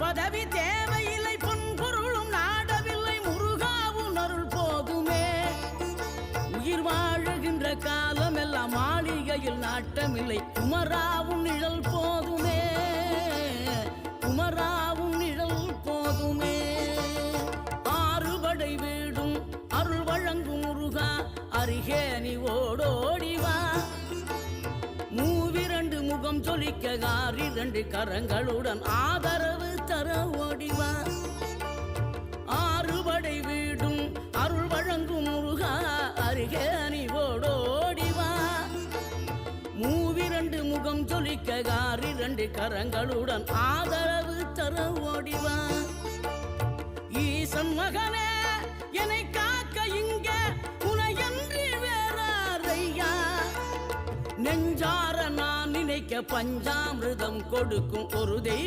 பதவி தேவையில்லை, பொன்பொருளும் நாடவில்லை, முருகாவும் அருள் போதுமே. உயிர் வாழுகின்ற காலம் எல்லாம் மாளிகையில் நாட்டமில்லை, குமராவும் நிழல் போதுமே, குமராவும் நிழல் போதுமே. ஆறுபடை வீடும் அருள் வழங்கும் முருகா, அருகே நீ ஓடோடிவா. மூவிரண்டு முகம் சொலிக்க ஆறிரண்டு கரங்களுடன் ஆதரவு தர ஓடிவா. ஆறுபடை வீடும் அருள் வழங்கும் முருகா, அருகே நீ ஓடோடிவா. மூவிரண்டு முகம் சொலிக்க ஆறிரண்டு கரங்களுடன் ஆதரவு தர ஓடிவா. ஈசன் மகனே என்னை காக்க இங்க உனையன்றி வேறாரையா. நெஞ்சார நான் நினைக்க பஞ்சாமிர்தம் கொடுக்கும் ஒரு தெய்வம்